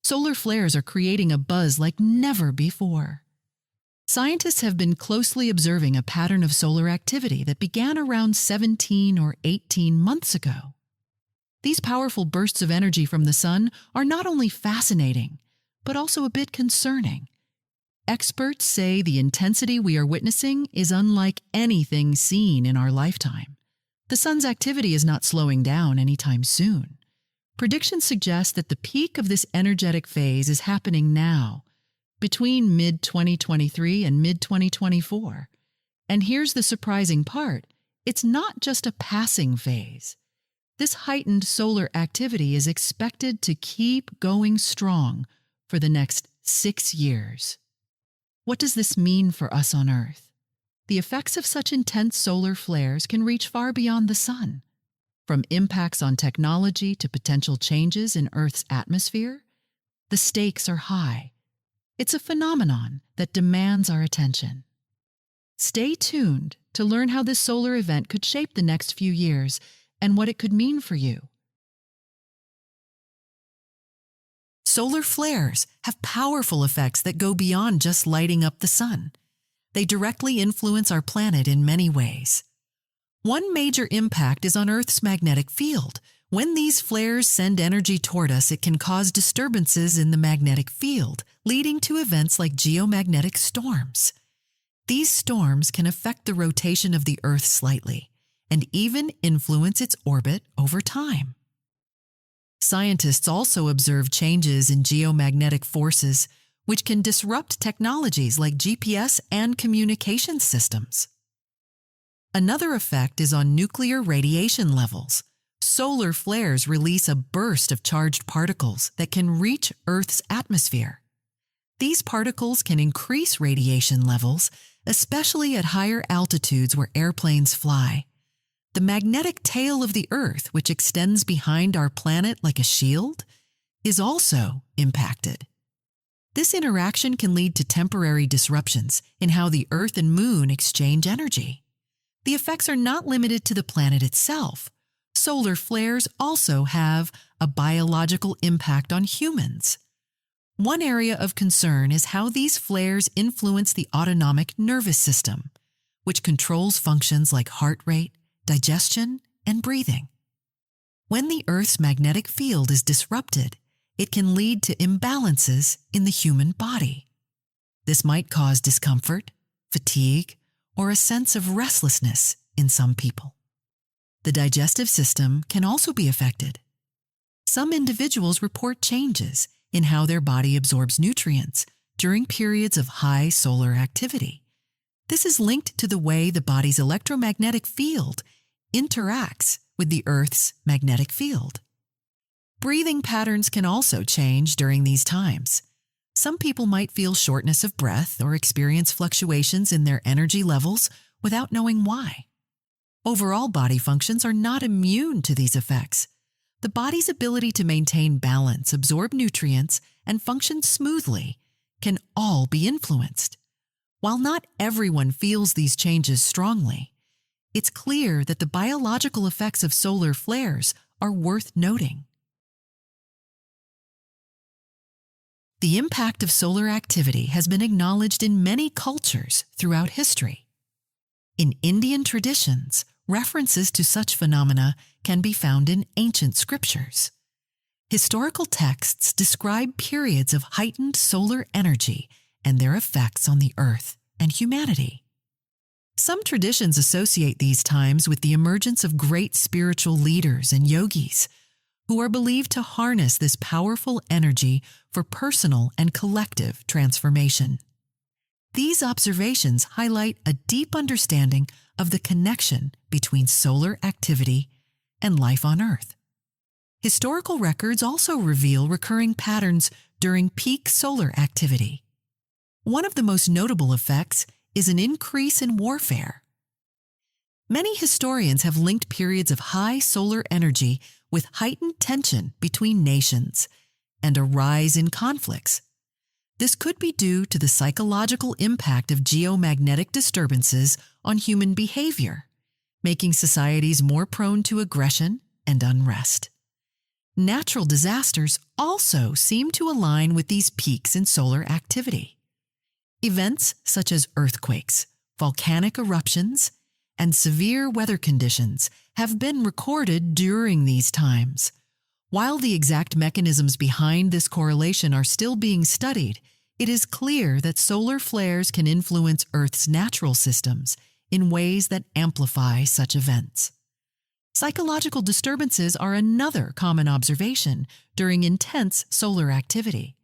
Solar flares are creating a buzz like never before. Scientists have been closely observing a pattern of solar activity that began around 17 or 18 months ago. These powerful bursts of energy from the sun are not only fascinating, but also a bit concerning. Experts say the intensity we are witnessing is unlike anything seen in our lifetime. The sun's activity is not slowing down anytime soon. Predictions suggest that the peak of this energetic phase is happening now, between mid-2023 and mid-2024. And here's the surprising part: it's not just a passing phase. This heightened solar activity is expected to keep going strong for the next 6 years. What does this mean for us on Earth? The effects of such intense solar flares can reach far beyond the sun. From impacts on technology to potential changes in Earth's atmosphere, the stakes are high. It's a phenomenon that demands our attention. Stay tuned to learn how this solar event could shape the next few years and what it could mean for you. Solar flares have powerful effects that go beyond just lighting up the sun. They directly influence our planet in many ways. One major impact is on Earth's magnetic field. When these flares send energy toward us, it can cause disturbances in the magnetic field, leading to events like geomagnetic storms. These storms can affect the rotation of the Earth slightly, and even influence its orbit over time. Scientists also observe changes in geomagnetic forces, which can disrupt technologies like GPS and communication systems. Another effect is on nuclear radiation levels. Solar flares release a burst of charged particles that can reach Earth's atmosphere. These particles can increase radiation levels, especially at higher altitudes where airplanes fly. The magnetic tail of the Earth, which extends behind our planet like a shield, is also impacted. This interaction can lead to temporary disruptions in how the Earth and Moon exchange energy. The effects are not limited to the planet itself. Solar flares also have a biological impact on humans. One area of concern is how these flares influence the autonomic nervous system, which controls functions like heart rate, digestion, and breathing. When the Earth's magnetic field is disrupted, it can lead to imbalances in the human body. This might cause discomfort, fatigue, or a sense of restlessness in some people. The digestive system can also be affected. Some individuals report changes in how their body absorbs nutrients during periods of high solar activity. This is linked to the way the body's electromagnetic field interacts with the Earth's magnetic field. Breathing patterns can also change during these times. Some people might feel shortness of breath or experience fluctuations in their energy levels without knowing why. Overall body functions are not immune to these effects. The body's ability to maintain balance, absorb nutrients, and function smoothly can all be influenced. While not everyone feels these changes strongly, it's clear that the biological effects of solar flares are worth noting. The impact of solar activity has been acknowledged in many cultures throughout history. In Indian traditions, references to such phenomena can be found in ancient scriptures. Historical texts describe periods of heightened solar energy and their effects on the Earth and humanity. Some traditions associate these times with the emergence of great spiritual leaders and yogis, who are believed to harness this powerful energy for personal and collective transformation. These observations highlight a deep understanding of the connection between solar activity and life on Earth. Historical records also reveal recurring patterns during peak solar activity. One of the most notable effects is an increase in warfare. Many historians have linked periods of high solar energy with heightened tension between nations and a rise in conflicts. This could be due to the psychological impact of geomagnetic disturbances on human behavior, making societies more prone to aggression and unrest. Natural disasters also seem to align with these peaks in solar activity. Events such as earthquakes, volcanic eruptions, and severe weather conditions have been recorded during these times. While the exact mechanisms behind this correlation are still being studied, it is clear that solar flares can influence Earth's natural systems in ways that amplify such events. Psychological disturbances are another common observation during intense solar activity.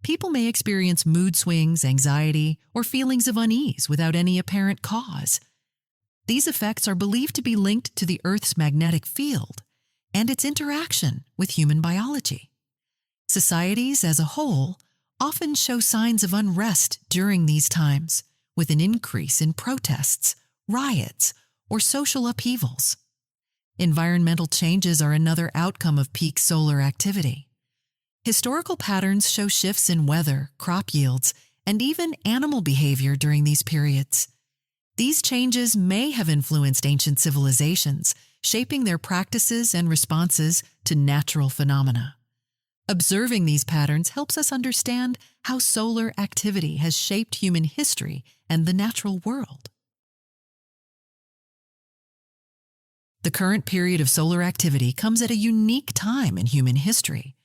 People may experience mood swings, anxiety, or feelings of unease without any apparent cause. These effects are believed to be linked to the Earth's magnetic field and its interaction with human biology. Societies as a whole often show signs of unrest during these times, with an increase in protests, riots, or social upheavals. Environmental changes are another outcome of peak solar activity. Historical patterns show shifts in weather, crop yields, and even animal behavior during these periods. These changes may have influenced ancient civilizations, shaping their practices and responses to natural phenomena. Observing these patterns helps us understand how solar activity has shaped human history and the natural world. The current period of solar activity comes at a unique time in human history.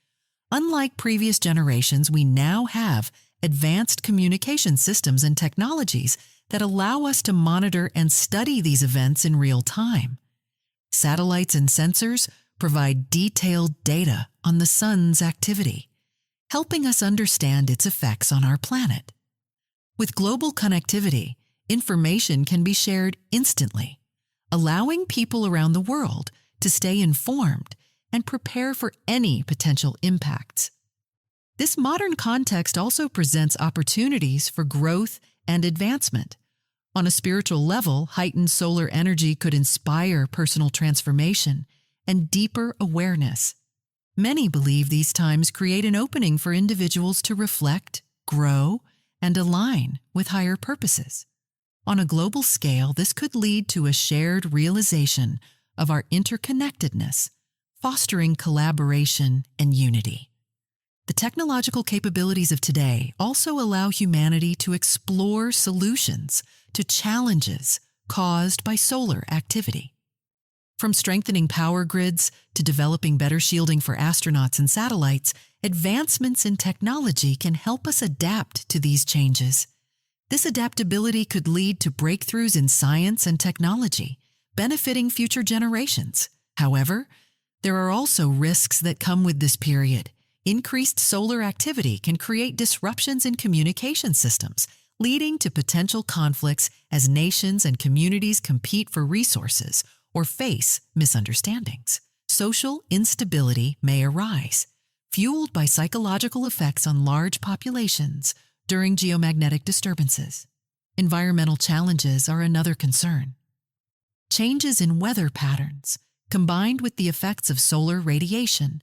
Unlike previous generations, we now have advanced communication systems and technologies that allow us to monitor and study these events in real time. Satellites and sensors provide detailed data on the sun's activity, helping us understand its effects on our planet. With global connectivity, information can be shared instantly, allowing people around the world to stay informed and prepare for any potential impacts. This modern context also presents opportunities for growth and advancement. On a spiritual level, heightened solar energy could inspire personal transformation and deeper awareness. Many believe these times create an opening for individuals to reflect, grow, and align with higher purposes. On a global scale, this could lead to a shared realization of our interconnectedness, fostering collaboration and unity. The technological capabilities of today also allow humanity to explore solutions to challenges caused by solar activity. From strengthening power grids to developing better shielding for astronauts and satellites, advancements in technology can help us adapt to these changes. This adaptability could lead to breakthroughs in science and technology, benefiting future generations. However, there are also risks that come with this period. Increased solar activity can create disruptions in communication systems, leading to potential conflicts as nations and communities compete for resources or face misunderstandings. Social instability may arise, fueled by psychological effects on large populations during geomagnetic disturbances. Environmental challenges are another concern. Changes in weather patterns, combined with the effects of solar radiation,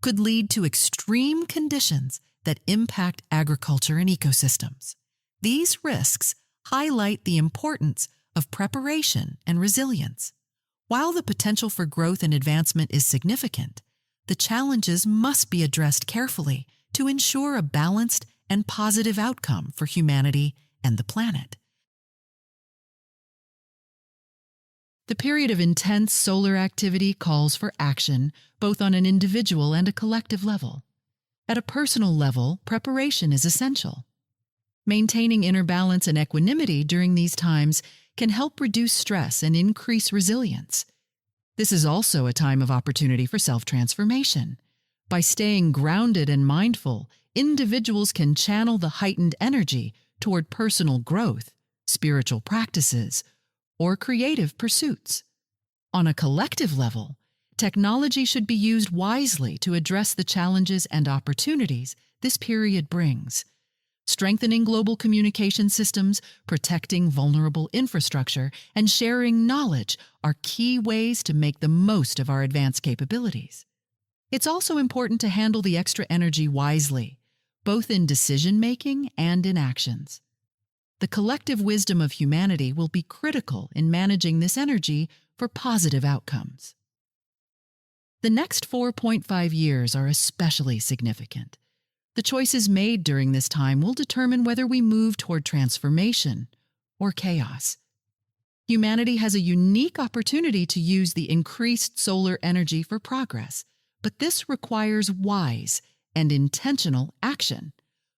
could lead to extreme conditions that impact agriculture and ecosystems. These risks highlight the importance of preparation and resilience. While the potential for growth and advancement is significant, the challenges must be addressed carefully to ensure a balanced and positive outcome for humanity and the planet. The period of intense solar activity calls for action, both on an individual and a collective level. At a personal level, preparation is essential. Maintaining inner balance and equanimity during these times can help reduce stress and increase resilience. This is also a time of opportunity for self-transformation. By staying grounded and mindful, individuals can channel the heightened energy toward personal growth, spiritual practices, or creative pursuits. On a collective level, technology should be used wisely to address the challenges and opportunities this period brings. Strengthening global communication systems, protecting vulnerable infrastructure, and sharing knowledge are key ways to make the most of our advanced capabilities. It's also important to handle the extra energy wisely, both in decision-making and in actions. The collective wisdom of humanity will be critical in managing this energy for positive outcomes. The next 4.5 years are especially significant. The choices made during this time will determine whether we move toward transformation or chaos. Humanity has a unique opportunity to use the increased solar energy for progress, but this requires wise and intentional action.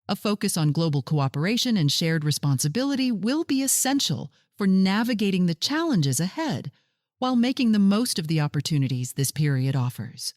A focus on global cooperation and shared responsibility will be essential for navigating the challenges ahead while making the most of the opportunities this period offers.